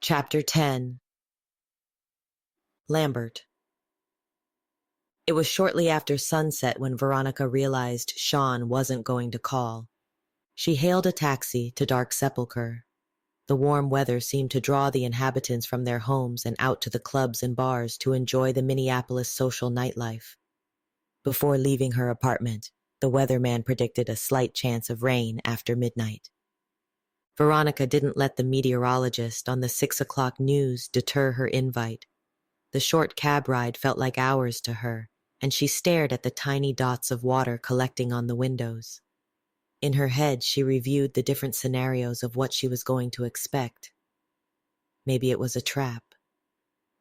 Chapter 10. Lambert. It was shortly after sunset when Veronica realized Sean wasn't going to call. She hailed a taxi to Dark Sepulchre. The warm weather seemed to draw the inhabitants from their homes and out to the clubs and bars to enjoy the Minneapolis social nightlife. Before leaving her apartment, the weatherman predicted a slight chance of rain after midnight. Veronica didn't let the meteorologist on the 6 o'clock news deter her invite. The short cab ride felt like hours to her, and she stared at the tiny dots of water collecting on the windows. In her head, she reviewed the different scenarios of what she was going to expect. Maybe it was a trap.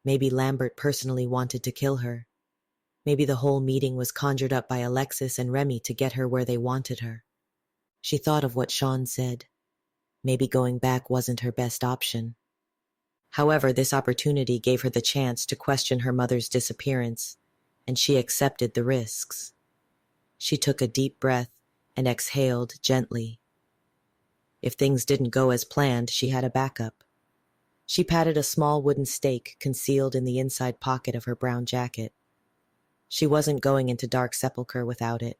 Maybe Lambert personally wanted to kill her. Maybe the whole meeting was conjured up by Alexis and Remy to get her where they wanted her. She thought of what Sean said. Maybe going back wasn't her best option. However, this opportunity gave her the chance to question her mother's disappearance, and she accepted the risks. She took a deep breath and exhaled gently. If things didn't go as planned, she had a backup. She patted a small wooden stake concealed in the inside pocket of her brown jacket. She wasn't going into Dark Sepulchre without it.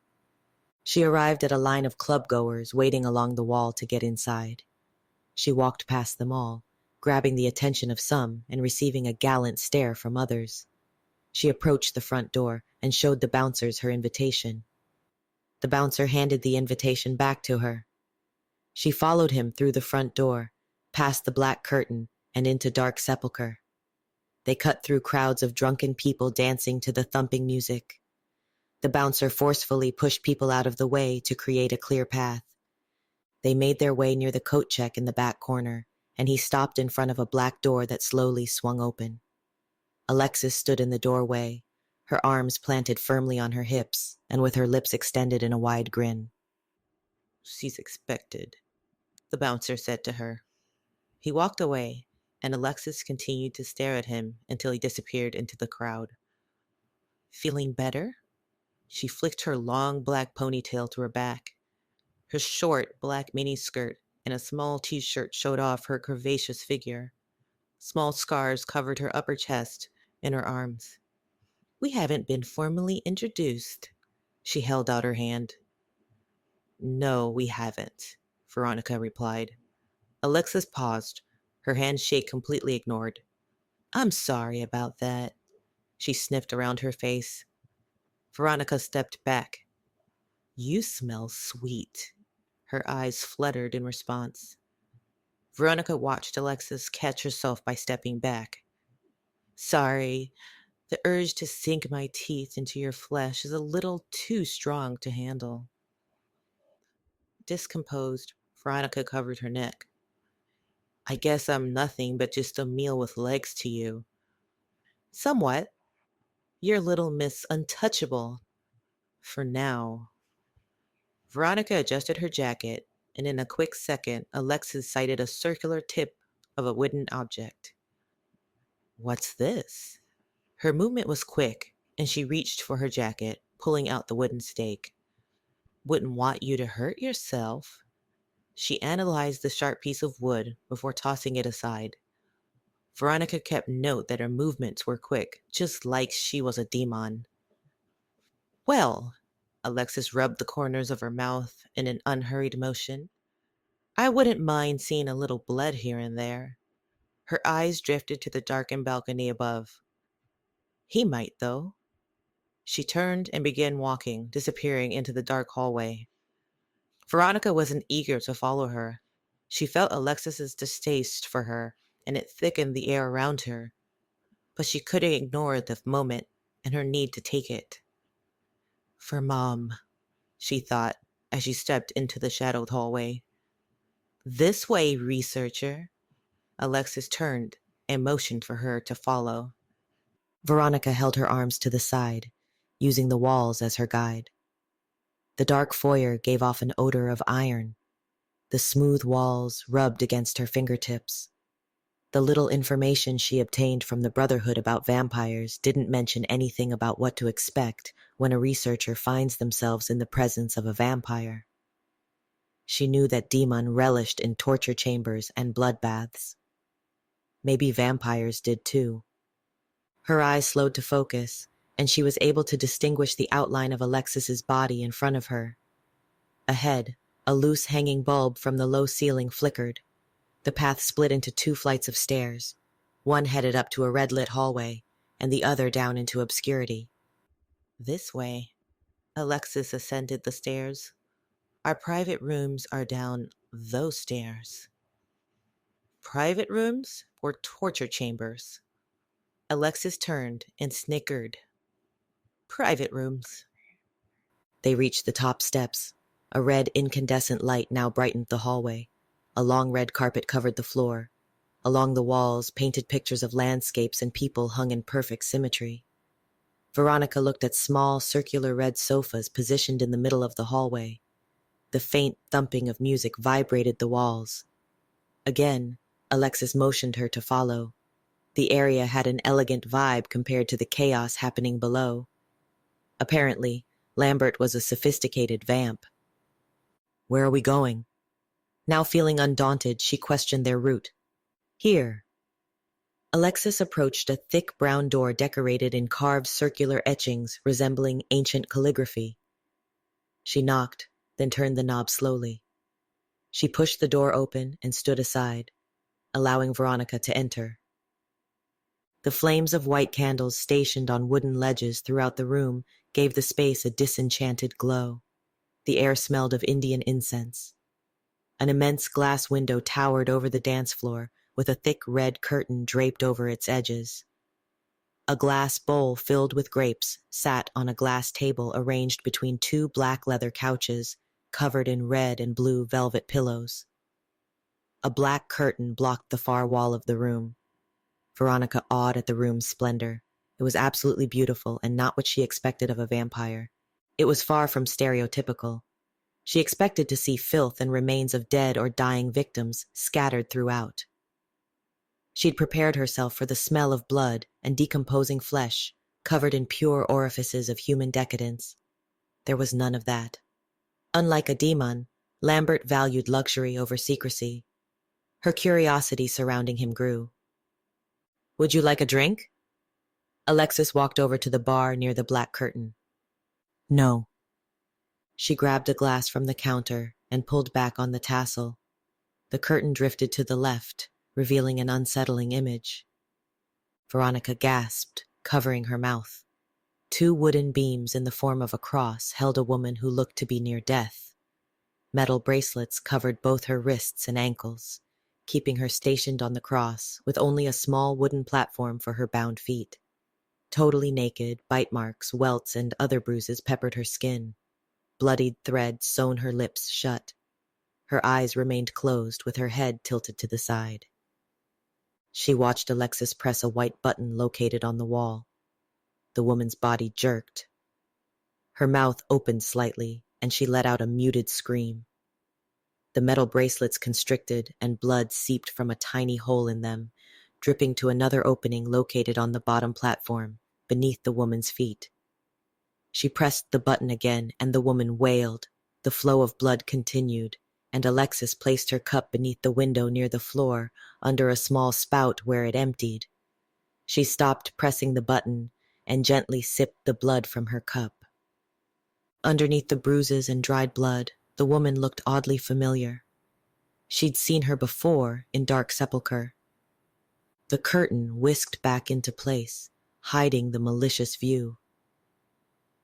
She arrived at a line of club-goers waiting along the wall to get inside. She walked past them all, grabbing the attention of some and receiving a gallant stare from others. She approached the front door and showed the bouncers her invitation. The bouncer handed the invitation back to her. She followed him through the front door, past the black curtain, and into Dark Sepulchre. They cut through crowds of drunken people dancing to the thumping music. The bouncer forcefully pushed people out of the way to create a clear path. They made their way near the coat check in the back corner, and he stopped in front of a black door that slowly swung open. Alexis stood in the doorway, her arms planted firmly on her hips and with her lips extended in a wide grin. "She's expected," the bouncer said to her. He walked away, and Alexis continued to stare at him until he disappeared into the crowd. Feeling better? She flicked her long black ponytail to her back. Her short black miniskirt and a small t-shirt showed off her curvaceous figure. Small scars covered her upper chest and her arms. "We haven't been formally introduced." She held out her hand. "No, we haven't," Veronica replied. Alexis paused, her handshake completely ignored. "I'm sorry about that." She sniffed around her face. Veronica stepped back. "You smell sweet." Her eyes fluttered in response. Veronica watched Alexis catch herself by stepping back. "Sorry, the urge to sink my teeth into your flesh is a little too strong to handle." Discomposed, Veronica covered her neck. "I guess I'm nothing but just a meal with legs to you." "Somewhat. You're Little Miss Untouchable. For now." Veronica adjusted her jacket, and in a quick second, Alexis sighted a circular tip of a wooden object. "What's this?" Her movement was quick, and she reached for her jacket, pulling out the wooden stake. "Wouldn't want you to hurt yourself." She analyzed the sharp piece of wood before tossing it aside. Veronica kept note that her movements were quick, just like she was a demon. "Well," Alexis rubbed the corners of her mouth in an unhurried motion, "I wouldn't mind seeing a little blood here and there." Her eyes drifted to the darkened balcony above. "He might, though." She turned and began walking, disappearing into the dark hallway. Veronica wasn't eager to follow her. She felt Alexis's distaste for her, and it thickened the air around her. But she couldn't ignore the moment and her need to take it. "For Mom," she thought as she stepped into the shadowed hallway. "This way, researcher." Alexis turned and motioned for her to follow. Veronica held her arms to the side, using the walls as her guide. The dark foyer gave off an odor of iron. The smooth walls rubbed against her fingertips. The little information she obtained from the Brotherhood about vampires didn't mention anything about what to expect when a researcher finds themselves in the presence of a vampire. She knew that Deamhan relished in torture chambers and bloodbaths. Maybe vampires did too. Her eyes slowed to focus, and she was able to distinguish the outline of Alexis's body in front of her. Ahead, a loose hanging bulb from the low ceiling flickered. The path split into 2 flights of stairs. One headed up to a red-lit hallway, and the other down into obscurity. This way. Alexis ascended the stairs. Our private rooms are down those stairs. Private rooms or torture chambers? Alexis turned and snickered. Private rooms. They reached the top steps. A red incandescent light now brightened the hallway. A long red carpet covered the floor. Along the walls, painted pictures of landscapes and people hung in perfect symmetry. Veronica looked at small, circular red sofas positioned in the middle of the hallway. The faint thumping of music vibrated the walls. Again, Alexis motioned her to follow. The area had an elegant vibe compared to the chaos happening below. Apparently, Lambert was a sophisticated vamp. Where are we going? Now feeling undaunted, she questioned their route. Here. Alexis approached a thick brown door decorated in carved circular etchings resembling ancient calligraphy. She knocked, then turned the knob slowly. She pushed the door open and stood aside, allowing Veronica to enter. The flames of white candles stationed on wooden ledges throughout the room gave the space a disenchanted glow. The air smelled of Indian incense. An immense glass window towered over the dance floor with a thick red curtain draped over its edges. A glass bowl filled with grapes sat on a glass table arranged between 2 black leather couches covered in red and blue velvet pillows. A black curtain blocked the far wall of the room. Veronica awed at the room's splendor. It was absolutely beautiful and not what she expected of a vampire. It was far from stereotypical. She expected to see filth and remains of dead or dying victims scattered throughout. She'd prepared herself for the smell of blood and decomposing flesh, covered in pure orifices of human decadence. There was none of that. Unlike a demon, Lambert valued luxury over secrecy. Her curiosity surrounding him grew. Would you like a drink? Alexis walked over to the bar near the black curtain. No. She grabbed a glass from the counter and pulled back on the tassel. The curtain drifted to the left, revealing an unsettling image. Veronica gasped, covering her mouth. 2 wooden beams in the form of a cross held a woman who looked to be near death. Metal bracelets covered both her wrists and ankles, keeping her stationed on the cross with only a small wooden platform for her bound feet. Totally naked, bite marks, welts, and other bruises peppered her skin. Bloodied threads sewn her lips shut. Her eyes remained closed with her head tilted to the side. She watched Alexis press a white button located on the wall. The woman's body jerked. Her mouth opened slightly, and she let out a muted scream. The metal bracelets constricted, and blood seeped from a tiny hole in them, dripping to another opening located on the bottom platform, beneath the woman's feet. She pressed the button again, and the woman wailed. The flow of blood continued, and Alexis placed her cup beneath the window near the floor, under a small spout where it emptied. She stopped pressing the button, and gently sipped the blood from her cup. Underneath the bruises and dried blood, the woman looked oddly familiar. She'd seen her before in Dark Sepulchre. The curtain whisked back into place, hiding the malicious view.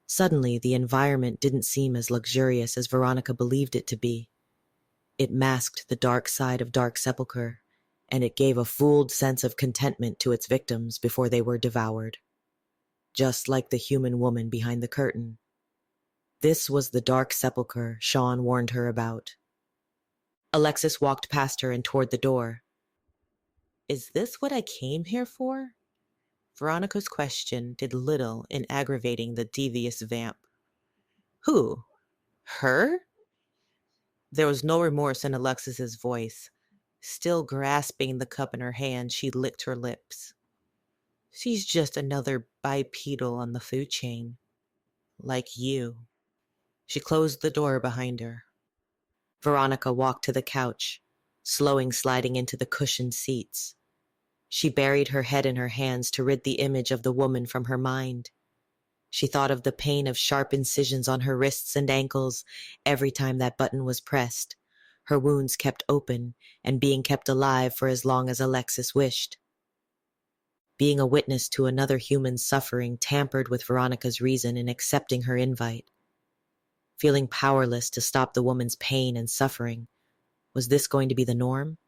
Suddenly, the environment didn't seem as luxurious as Veronica believed it to be. It masked the dark side of Dark Sepulchre, and it gave a fooled sense of contentment to its victims before they were devoured. Just like the human woman behind the curtain. This was the Dark Sepulchre Sean warned her about. Alexis walked past her and toward the door. Is this what I came here for? Veronica's question did little in aggravating the devious vamp. Who? Her? There was no remorse in Alexis's voice. Still grasping the cup in her hand, she licked her lips. She's just another bipedal on the food chain. Like you. She closed the door behind her. Veronica walked to the couch, sliding into the cushioned seats. She buried her head in her hands to rid the image of the woman from her mind. She thought of the pain of sharp incisions on her wrists and ankles every time that button was pressed, her wounds kept open and being kept alive for as long as Alexis wished. Being a witness to another human's suffering tampered with Veronica's reason in accepting her invite. Feeling powerless to stop the woman's pain and suffering, was this going to be the norm?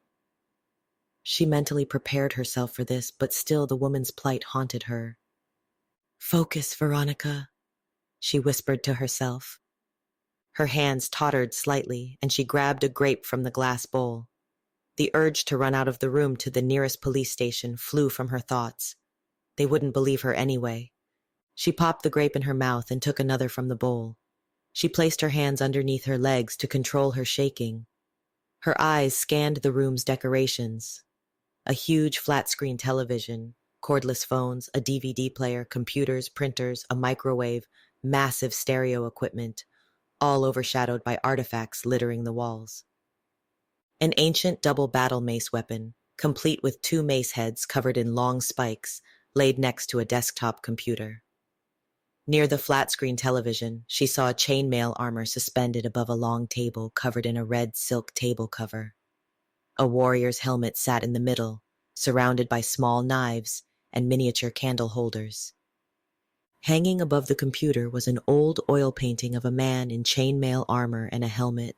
She mentally prepared herself for this, but still the woman's plight haunted her. "Focus, Veronica," she whispered to herself. Her hands tottered slightly, and she grabbed a grape from the glass bowl. The urge to run out of the room to the nearest police station flew from her thoughts. They wouldn't believe her anyway. She popped the grape in her mouth and took another from the bowl. She placed her hands underneath her legs to control her shaking. Her eyes scanned the room's decorations. A huge flat-screen television, cordless phones, a DVD player, computers, printers, a microwave, massive stereo equipment, all overshadowed by artifacts littering the walls. An ancient double battle mace weapon, complete with 2 mace heads covered in long spikes, laid next to a desktop computer. Near the flat-screen television, she saw a chainmail armor suspended above a long table covered in a red silk table cover. A warrior's helmet sat in the middle, surrounded by small knives and miniature candle holders. Hanging above the computer was an old oil painting of a man in chainmail armor and a helmet.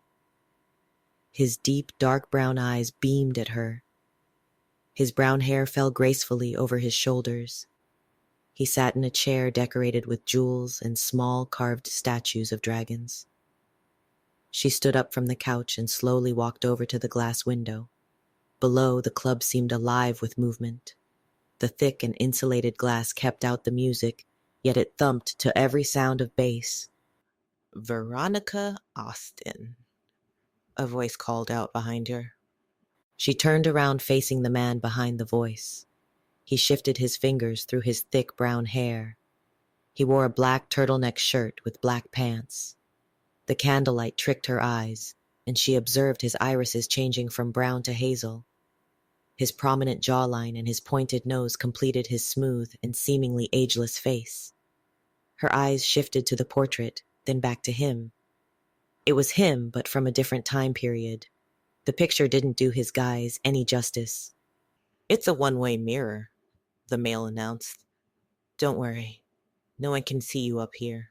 His deep, dark brown eyes beamed at her. His brown hair fell gracefully over his shoulders. He sat in a chair decorated with jewels and small carved statues of dragons. She stood up from the couch and slowly walked over to the glass window. Below, the club seemed alive with movement. The thick and insulated glass kept out the music, yet it thumped to every sound of bass. "Veronica Austin," a voice called out behind her. She turned around facing the man behind the voice. He shifted his fingers through his thick brown hair. He wore a black turtleneck shirt with black pants. The candlelight tricked her eyes, and she observed his irises changing from brown to hazel. His prominent jawline and his pointed nose completed his smooth and seemingly ageless face. Her eyes shifted to the portrait, then back to him. It was him, but from a different time period. The picture didn't do his guise any justice. "It's a one-way mirror," the male announced. "Don't worry. No one can see you up here."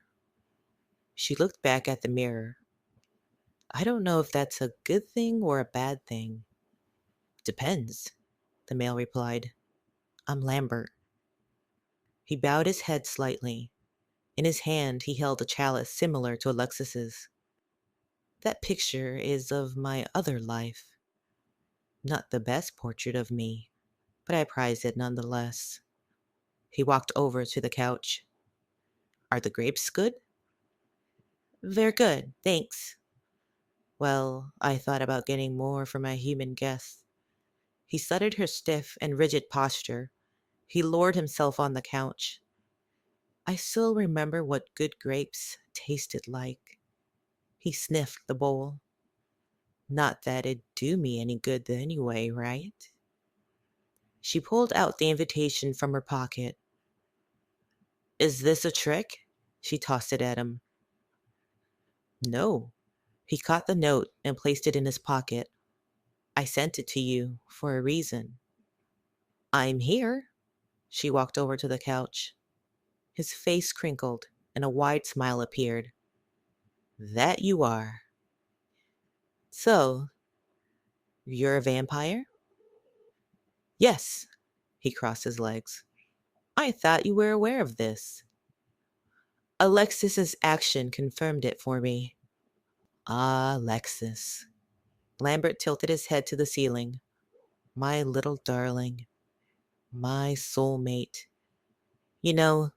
She looked back at the mirror. "I don't know if that's a good thing or a bad thing." "Depends," the male replied. "I'm Lambert." He bowed his head slightly. In his hand, he held a chalice similar to Alexis's. "That picture is of my other life. Not the best portrait of me, but I prize it nonetheless." He walked over to the couch. "Are the grapes good?" "They're good, thanks." "Well, I thought about getting more for my human guests." He studied her stiff and rigid posture. He lowered himself on the couch. "I still remember what good grapes tasted like." He sniffed the bowl. "Not that it'd do me any good anyway, right?" She pulled out the invitation from her pocket. "Is this a trick?" She tossed it at him. "No." He caught the note and placed it in his pocket. "I sent it to you for a reason." "I'm here." She walked over to the couch. His face crinkled and a wide smile appeared. "That you are. So, you're a vampire?" "Yes." He crossed his legs. "I thought you were aware of this." "Alexis's action confirmed it for me." "Ah, Alexis." Lambert tilted his head to the ceiling. "My little darling. My soulmate. You know,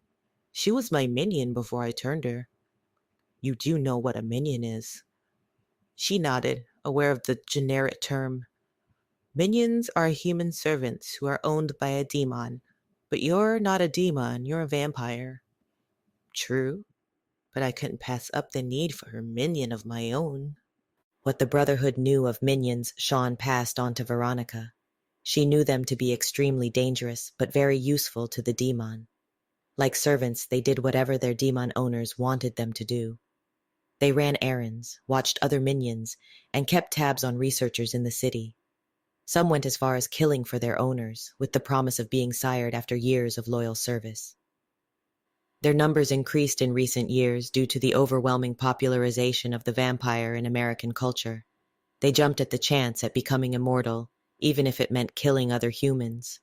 she was my minion before I turned her. You do know what a minion is." She nodded, aware of the generic term. "Minions are human servants who are owned by a demon. But you're not a demon, you're a vampire." "True, but I couldn't pass up the need for a minion of my own." What the Brotherhood knew of minions, Sean passed on to Veronica. She knew them to be extremely dangerous, but very useful to the Deamhan. Like servants, they did whatever their Deamhan owners wanted them to do. They ran errands, watched other minions, and kept tabs on researchers in the city. Some went as far as killing for their owners, with the promise of being sired after years of loyal service. Their numbers increased in recent years due to the overwhelming popularization of the vampire in American culture. They jumped at the chance at becoming immortal, even if it meant killing other humans.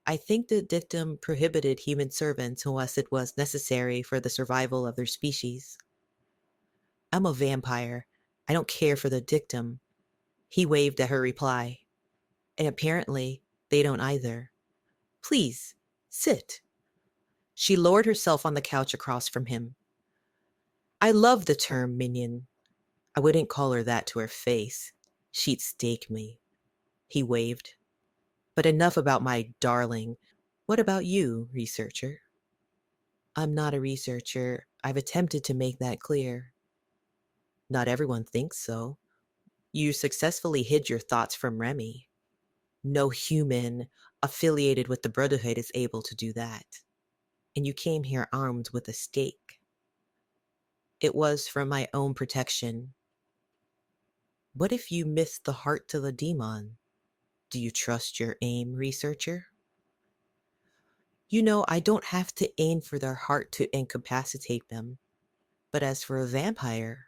I think the dictum prohibited human servants unless it was necessary for the survival of their species. I'm a vampire. I don't care for the dictum. He waved at her reply. And apparently, they don't either. Please, sit. She lowered herself on the couch across from him. I love the term minion. I wouldn't call her that to her face. She'd stake me. He waved. But enough about my darling. What about you, researcher? I'm not a researcher. I've attempted to make that clear. Not everyone thinks so. You successfully hid your thoughts from Remy. No human affiliated with the Brotherhood is able to do that. And you came here armed with a stake. It was for my own protection. What if you missed the heart to the demon? Do you trust your aim, researcher? You know, I don't have to aim for their heart to incapacitate them. But as for a vampire...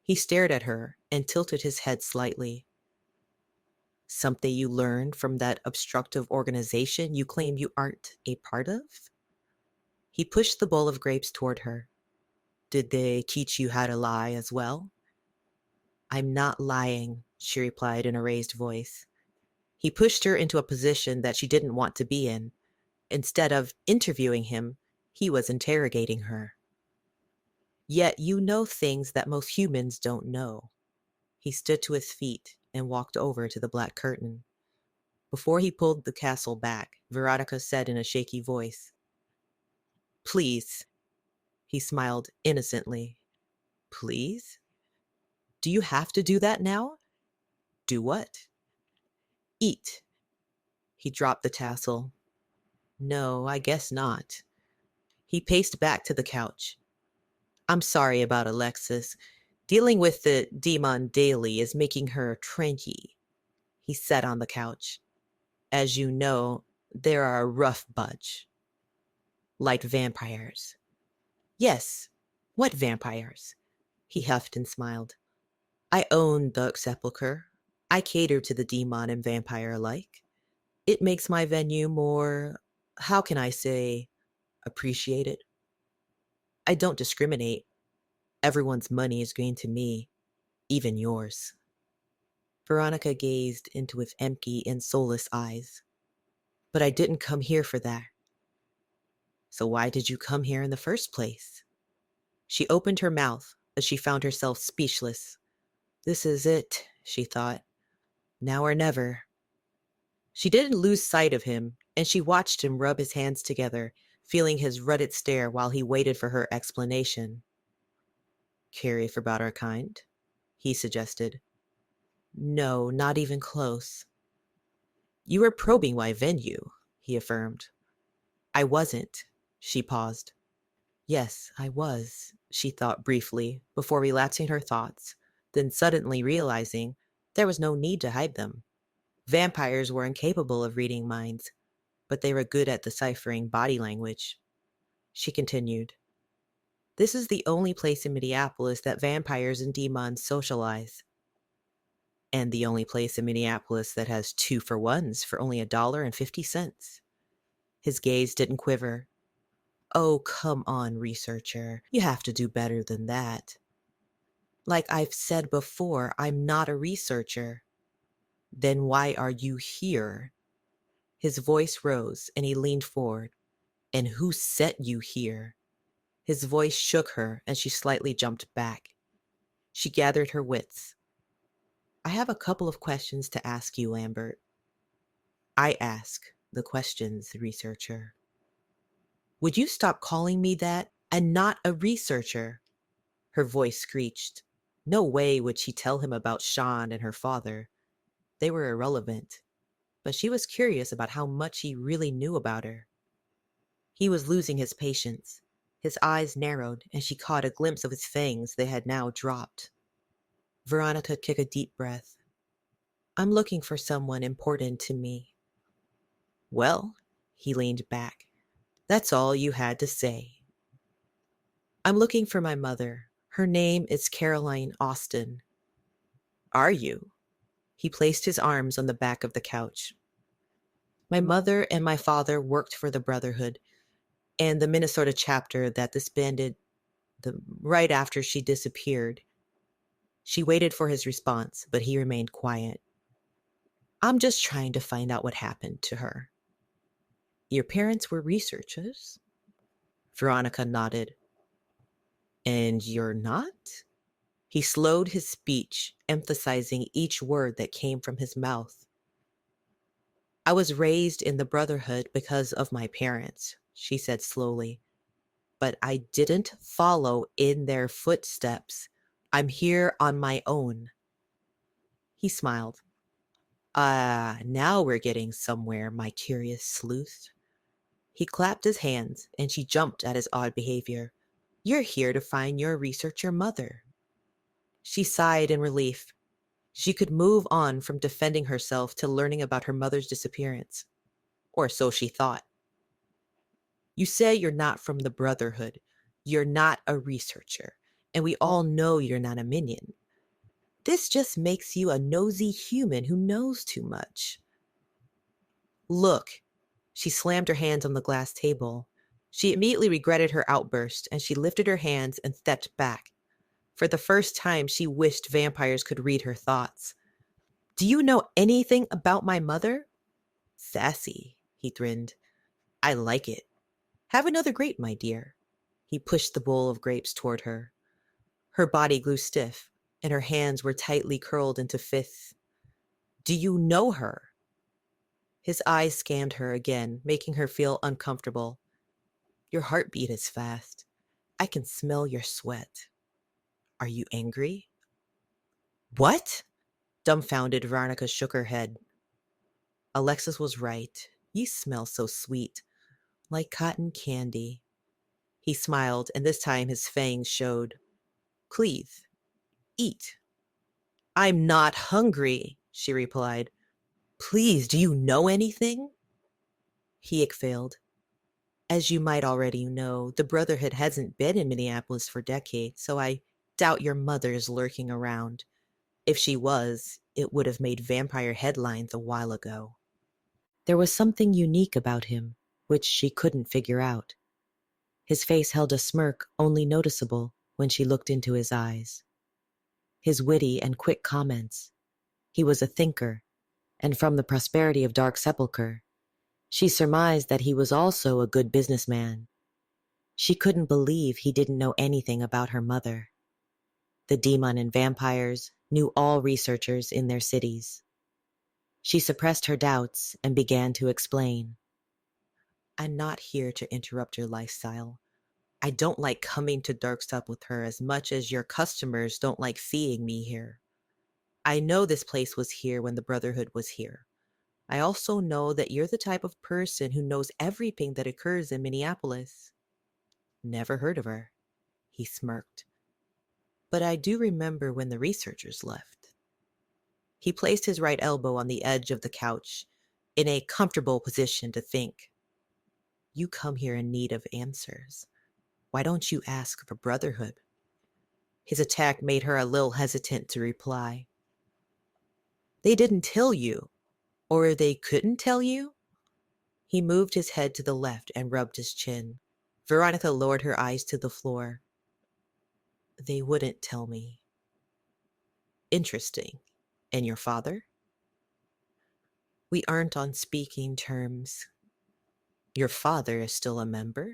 He stared at her and tilted his head slightly. Something you learned from that obstructive organization you claim you aren't a part of? He pushed the bowl of grapes toward her. Did they teach you how to lie as well? I'm not lying, she replied in a raised voice. He pushed her into a position that she didn't want to be in. Instead of interviewing him, he was interrogating her. Yet you know things that most humans don't know. He stood to his feet and walked over to the black curtain. Before he pulled the castle back, Veronica said in a shaky voice, "Please." He smiled innocently. "Please? Do you have to do that now?" "Do what?" "Eat." He dropped the tassel. "No, I guess not." He paced back to the couch. "I'm sorry about Alexis. Dealing with the demon daily is making her cranky." He sat on the couch. "As you know, they're a rough bunch." "Like vampires." "Yes. What vampires?" He huffed and smiled. "I own the sepulchre. I cater to the demon and vampire alike. It makes my venue more, how can I say, appreciated. I don't discriminate. Everyone's money is green to me, even yours." Veronica gazed into his empty and soulless eyes. "But I didn't come here for that." "So why did you come here in the first place?" She opened her mouth, but she found herself speechless. This is it, she thought. Now or never. She didn't lose sight of him, and she watched him rub his hands together, feeling his rutted stare while he waited for her explanation. "Curious about our kind?" he suggested. "No, not even close." "You were probing my venue," he affirmed. "I wasn't." She paused. "Yes, I was," she thought briefly, before relapsing her thoughts, then suddenly realizing there was no need to hide them. Vampires were incapable of reading minds, but they were good at deciphering body language. She continued, "This is the only place in Minneapolis that vampires and demons socialize. And the only place in Minneapolis that has 2-for-1s for only $1.50. His gaze didn't quiver. "Oh, come on, researcher. You have to do better than that." "Like I've said before, I'm not a researcher." "Then why are you here?" His voice rose and he leaned forward. "And who set you here?" His voice shook her and she slightly jumped back. She gathered her wits. "I have a couple of questions to ask you, Lambert." "I ask the questions, researcher." "Would you stop calling me that and not a researcher?" Her voice screeched. No way would she tell him about Sean and her father. They were irrelevant. but she was curious about how much he really knew about her. He was losing his patience. His eyes narrowed, and she caught a glimpse of his fangs that had now dropped. Veronica took a deep breath. I'm looking for someone important to me. Well, he leaned back. That's all you had to say. I'm looking for my mother. Her name is Caroline Austin. Are you? He placed his arms on the back of the couch. My mother and my father worked for the Brotherhood and the Minnesota chapter that disbanded right after she disappeared. She waited for his response, but he remained quiet. I'm just trying to find out what happened to her. Your parents were researchers? Veronica nodded. And you're not? He slowed his speech, emphasizing each word that came from his mouth. I was raised in the Brotherhood because of my parents, she said slowly. But I didn't follow in their footsteps. I'm here on my own. He smiled. Now we're getting somewhere, my curious sleuth. He clapped his hands, and she jumped at his odd behavior. You're here to find your researcher mother. She sighed in relief. She could move on from defending herself to learning about her mother's disappearance. Or so she thought. You say you're not from the Brotherhood. You're not a researcher. And we all know you're not a minion. This just makes you a nosy human who knows too much. Look, she slammed her hands on the glass table. She immediately regretted her outburst, and she lifted her hands and stepped back. For the first time, she wished vampires could read her thoughts. Do you know anything about my mother? Sassy, he grinned. I like it. Have another grape, my dear. He pushed the bowl of grapes toward her. Her body grew stiff, and her hands were tightly curled into fists. Do you know her? His eyes scanned her again, making her feel uncomfortable. Your heartbeat is fast. I can smell your sweat. Are you angry? What? Dumbfounded, Veronica shook her head. Alexis was right. You smell so sweet, like cotton candy. He smiled, and this time his fangs showed. Please, eat. I'm not hungry, she replied. Please, do you know anything? He exhaled. As you might already know, the Brotherhood hasn't been in Minneapolis for decades, so I doubt your mother is lurking around. If she was, it would have made vampire headlines a while ago. There was something unique about him, which she couldn't figure out. His face held a smirk only noticeable when she looked into his eyes. His witty and quick comments. He was a thinker, and from the prosperity of Dark Sepulchre, she surmised that he was also a good businessman. She couldn't believe he didn't know anything about her mother. The demon and vampires knew all researchers in their cities. She suppressed her doubts and began to explain. I'm not here to interrupt your lifestyle. I don't like coming to Darkstop with her as much as your customers don't like seeing me here. I know this place was here when the Brotherhood was here. I also know that you're the type of person who knows everything that occurs in Minneapolis. Never heard of her. He smirked. But I do remember when the researchers left. He placed his right elbow on the edge of the couch, in a comfortable position to think. You come here in need of answers. Why don't you ask for Brotherhood? His attack made her a little hesitant to reply. They didn't tell you, or they couldn't tell you? He moved his head to the left and rubbed his chin. Veronica lowered her eyes to the floor. They wouldn't tell me. Interesting. And your father? We aren't on speaking terms. Your father is still a member?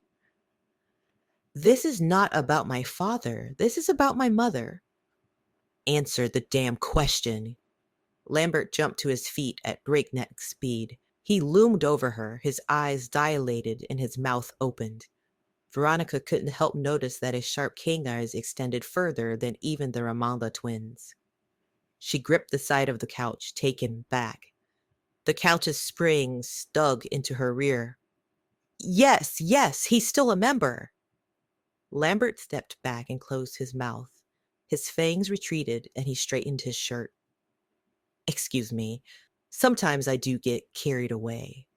This is not about my father. This is about my mother. Answer the damn question. Lambert jumped to his feet at breakneck speed. He loomed over her, his eyes dilated and his mouth opened. Veronica couldn't help notice that his sharp canines extended further than even the Ramalda twins. She gripped the side of the couch, taken back. The Countess' springs dug into her rear. Yes, yes, he's still a member. Lambert stepped back and closed his mouth. His fangs retreated and he straightened his shirt. Excuse me, sometimes I do get carried away.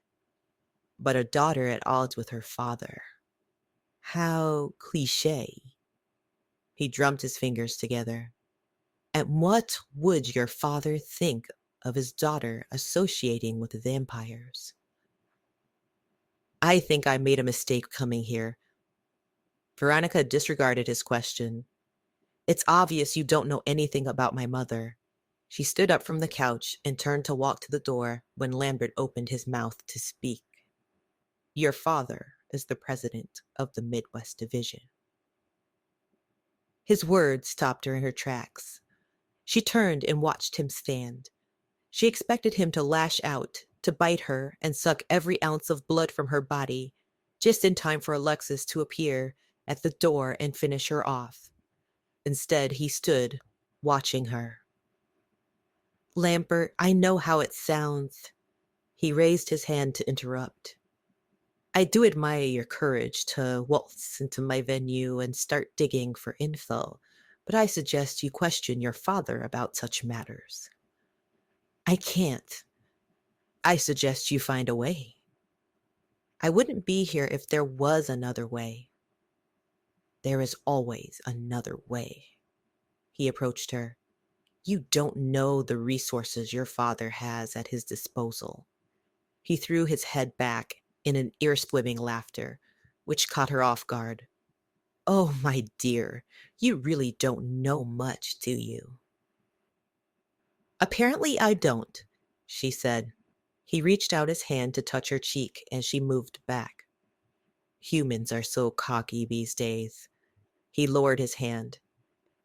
But a daughter at odds with her father. How cliché. He drummed his fingers together. And what would your father think of his daughter associating with vampires? I think I made a mistake coming here. Veronica disregarded his question. It's obvious you don't know anything about my mother. She stood up from the couch and turned to walk to the door when Lambert opened his mouth to speak. Your father is the president of the Midwest Division. His words stopped her in her tracks. She turned and watched him stand. She expected him to lash out, to bite her and suck every ounce of blood from her body, just in time for Alexis to appear at the door and finish her off. Instead, he stood, watching her. Lambert, I know how it sounds. He raised his hand to interrupt. I do admire your courage to waltz into my venue and start digging for info, but I suggest you question your father about such matters. I can't. I suggest you find a way. I wouldn't be here if there was another way. There is always another way. He approached her. You don't know the resources your father has at his disposal. He threw his head back in an ear-splitting laughter, which caught her off guard. Oh, my dear, you really don't know much, do you? Apparently I don't, she said. He reached out his hand to touch her cheek, and she moved back. Humans are so cocky these days. He lowered his hand.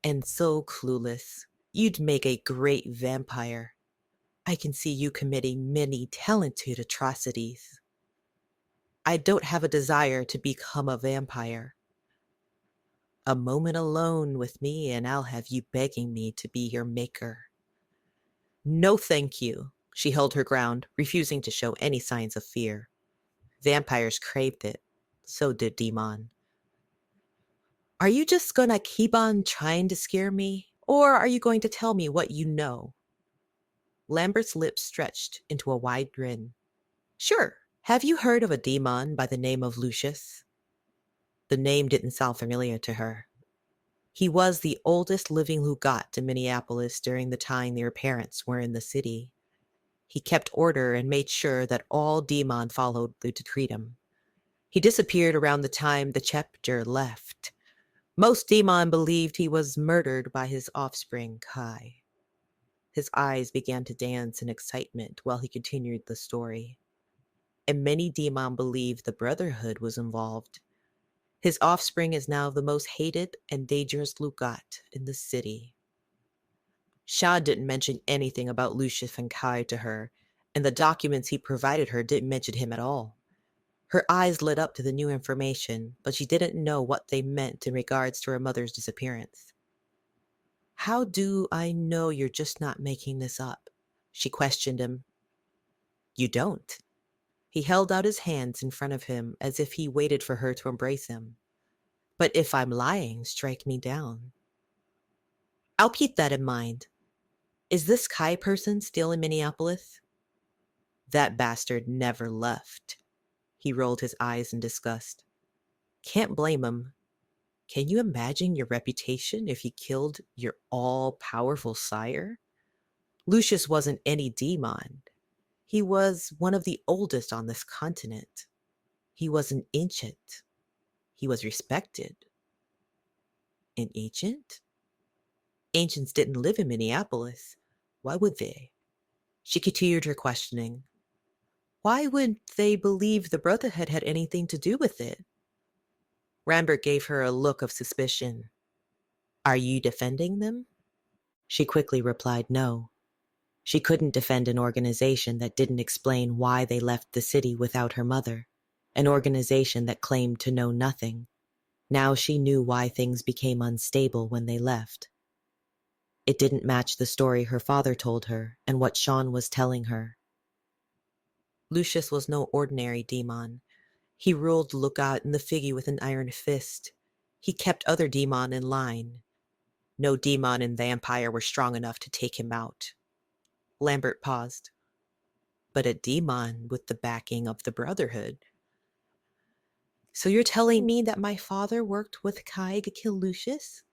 And so clueless. You'd make a great vampire. I can see you committing many talented atrocities. I don't have a desire to become a vampire. A moment alone with me and I'll have you begging me to be your maker. No thank you. She held her ground, refusing to show any signs of fear. Vampires craved it. So did Deamhan. Are you just gonna keep on trying to scare me? Or are you going to tell me what you know? Lambert's lips stretched into a wide grin. Sure. Have you heard of a demon by the name of Lucius? The name didn't sound familiar to her. He was the oldest living who got to Minneapolis during the time their parents were in the city. He kept order and made sure that all Deamhan followed the decretum. He disappeared around the time the chapter left. Most Deamhan believed he was murdered by his offspring, Kai. His eyes began to dance in excitement while he continued the story. And many Deamhan believed the Brotherhood was involved. His offspring is now the most hated and dangerous Lugat in the city. Shah didn't mention anything about Lucius and Kai to her, and the documents he provided her didn't mention him at all. Her eyes lit up to the new information, but she didn't know what they meant in regards to her mother's disappearance. How do I know you're just not making this up? She questioned him. You don't. He held out his hands in front of him as if he waited for her to embrace him. But if I'm lying, strike me down. I'll keep that in mind. Is this Kai person still in Minneapolis? That bastard never left. He rolled his eyes in disgust. Can't blame him. Can you imagine your reputation if you killed your all-powerful sire? Lucius wasn't any demon. He was one of the oldest on this continent. He was an ancient. He was respected. An ancient? Ancients didn't live in Minneapolis. Why would they? She continued her questioning. Why would they believe the Brotherhood had anything to do with it? Rambert gave her a look of suspicion. Are you defending them? She quickly replied no. She couldn't defend an organization that didn't explain why they left the city without her mother, an organization that claimed to know nothing. Now she knew why things became unstable when they left. It didn't match the story her father told her and what Sean was telling her. Lucius was no ordinary demon. He ruled the lookout and the figgy with an iron fist. He kept other demon in line. No demon and vampire were strong enough to take him out. Lambert paused. But a demon with the backing of the Brotherhood. So you're telling me that my father worked with Kai to kill Lucius?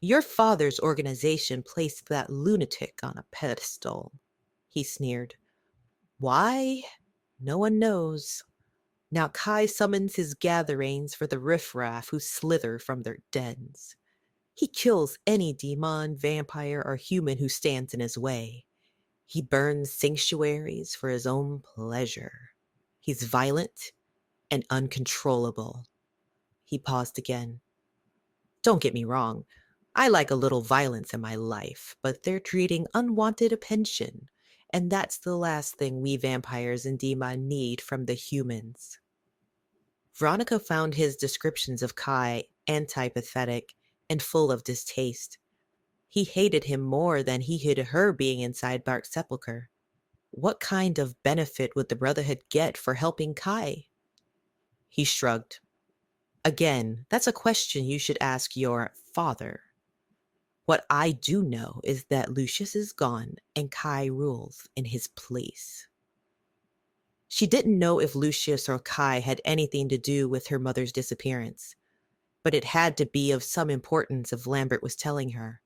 Your father's organization placed that lunatic on a pedestal, he sneered. Why? No one knows. Now Kai summons his gatherings for the riffraff who slither from their dens. He kills any demon, vampire, or human who stands in his way. He burns sanctuaries for his own pleasure. He's violent and uncontrollable. He paused again. Don't get me wrong. I like a little violence in my life, but they're treating unwanted attention, and that's the last thing we vampires and demon need from the humans. Veronica found his descriptions of Kai antipathetic and full of distaste. He hated him more than he hated her being inside Bark's sepulcher. What kind of benefit would the Brotherhood get for helping Kai? He shrugged. Again, that's a question you should ask your father. What I do know is that Lucius is gone and Kai rules in his place. She didn't know if Lucius or Kai had anything to do with her mother's disappearance, but it had to be of some importance if Lambert was telling her.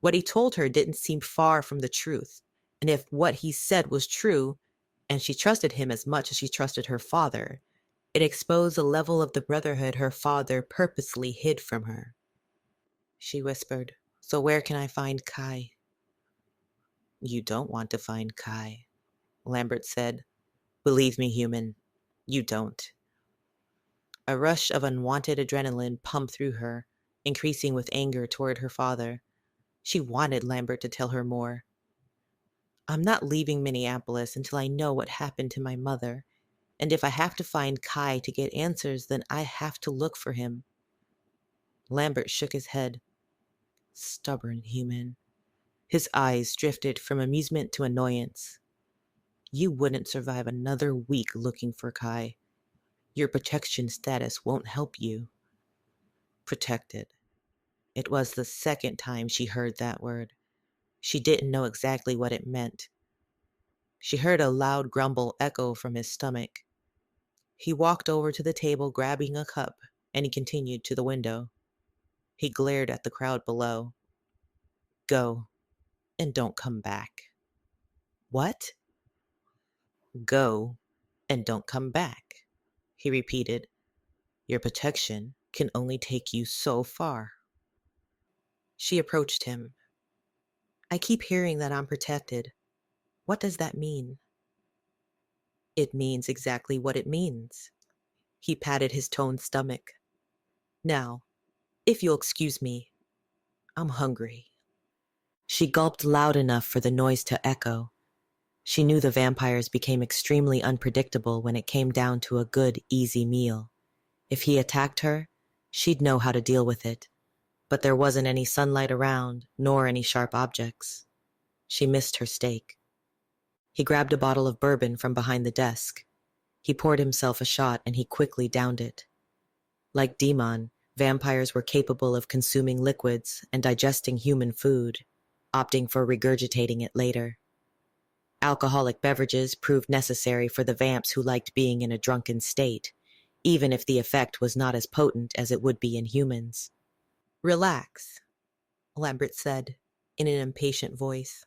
What he told her didn't seem far from the truth, and if what he said was true, and she trusted him as much as she trusted her father, it exposed a level of the Brotherhood her father purposely hid from her. She whispered, So where can I find Kai? You don't want to find Kai, Lambert said. Believe me, human, you don't. A rush of unwanted adrenaline pumped through her, increasing with anger toward her father. She wanted Lambert to tell her more. I'm not leaving Minneapolis until I know what happened to my mother, and if I have to find Kai to get answers, then I have to look for him. Lambert shook his head. Stubborn human. His eyes drifted from amusement to annoyance. You wouldn't survive another week looking for Kai. Your protection status won't help you. Protected. It was the second time she heard that word. She didn't know exactly what it meant. She heard a loud grumble echo from his stomach. He walked over to the table, grabbing a cup, and he continued to the window. He glared at the crowd below. Go, and don't come back. What? Go, and don't come back, he repeated. Your protection can only take you so far. She approached him. I keep hearing that I'm protected. What does that mean? It means exactly what it means. He patted his toned stomach. Now, if you'll excuse me, I'm hungry. She gulped loud enough for the noise to echo. She knew the vampires became extremely unpredictable when it came down to a good, easy meal. If he attacked her, she'd know how to deal with it. But there wasn't any sunlight around, nor any sharp objects. She missed her steak. He grabbed a bottle of bourbon from behind the desk. He poured himself a shot and he quickly downed it. Like Deamhan, vampires were capable of consuming liquids and digesting human food, opting for regurgitating it later. Alcoholic beverages proved necessary for the vamps who liked being in a drunken state, even if the effect was not as potent as it would be in humans. Relax, Lambert said, in an impatient voice.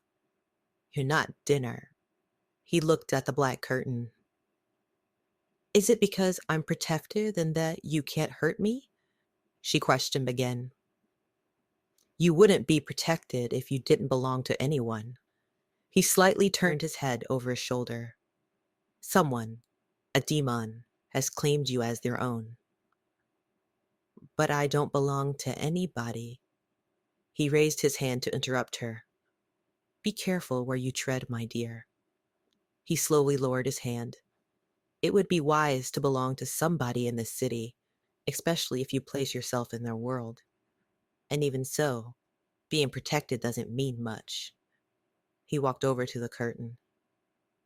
You're not dinner. He looked at the black curtain. Is it because I'm protected and that you can't hurt me? She questioned again. You wouldn't be protected if you didn't belong to anyone. He slightly turned his head over his shoulder. Someone, a demon, has claimed you as their own. But I don't belong to anybody. He raised his hand to interrupt her. Be careful where you tread, my dear. He slowly lowered his hand. It would be wise to belong to somebody in this city, especially if you place yourself in their world. And even so, being protected doesn't mean much. He walked over to the curtain.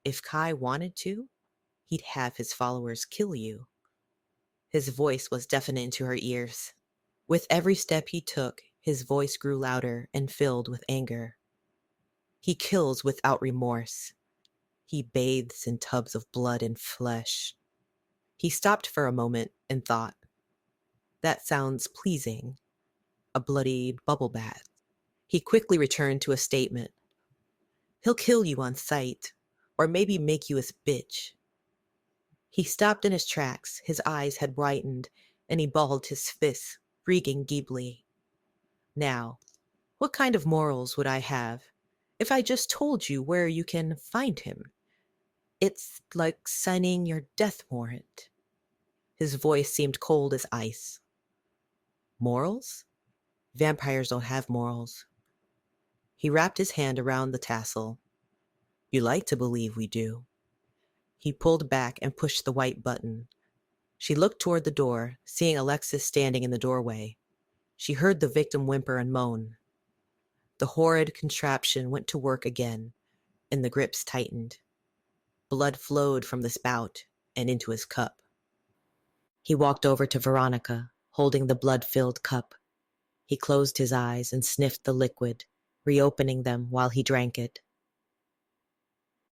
if Kai wanted to, he'd have his followers kill you. His voice was deafening to her ears. With every step he took, his voice grew louder and filled with anger. He kills without remorse. He bathes in tubs of blood and flesh. He stopped for a moment and thought, that sounds pleasing. A bloody bubble bath. He quickly returned to a statement. He'll kill you on sight, or maybe make you his bitch. He stopped in his tracks, his eyes had brightened, and he balled his fists, breathing deeply. Now, what kind of morals would I have if I just told you where you can find him? It's like signing your death warrant. His voice seemed cold as ice. Morals? Vampires don't have morals. He wrapped his hand around the tassel. You like to believe we do. He pulled back and pushed the white button. She looked toward the door, seeing Alexis standing in the doorway. She heard the victim whimper and moan. The horrid contraption went to work again, and the grips tightened. Blood flowed from the spout and into his cup. He walked over to Veronica, holding the blood-filled cup. He closed his eyes and sniffed the liquid, reopening them while he drank it.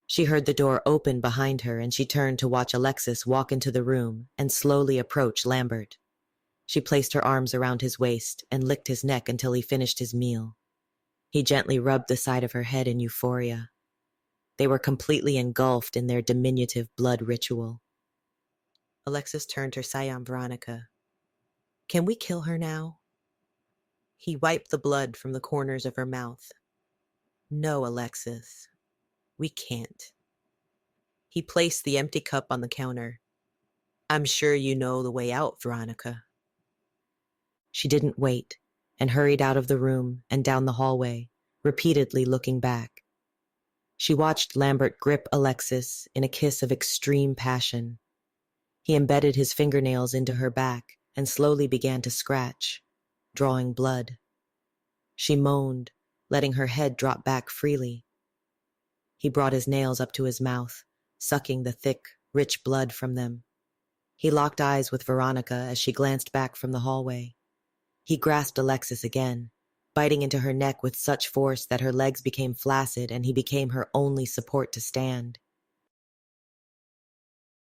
She heard the door open behind her, and she turned to watch Alexis walk into the room and slowly approach Lambert. She placed her arms around his waist and licked his neck until he finished his meal. He gently rubbed the side of her head in euphoria. They were completely engulfed in their diminutive blood ritual. Alexis turned her sight on Veronica. Can we kill her now? He wiped the blood from the corners of her mouth. No, Alexis. We can't. He placed the empty cup on the counter. I'm sure you know the way out, Veronica. She didn't wait and hurried out of the room and down the hallway, repeatedly looking back. She watched Lambert grip Alexis in a kiss of extreme passion. He embedded his fingernails into her back and slowly began to scratch, drawing blood. She moaned, letting her head drop back freely. He brought his nails up to his mouth, sucking the thick, rich blood from them. He locked eyes with Veronica as she glanced back from the hallway. He grasped Alexis again, biting into her neck with such force that her legs became flaccid and he became her only support to stand.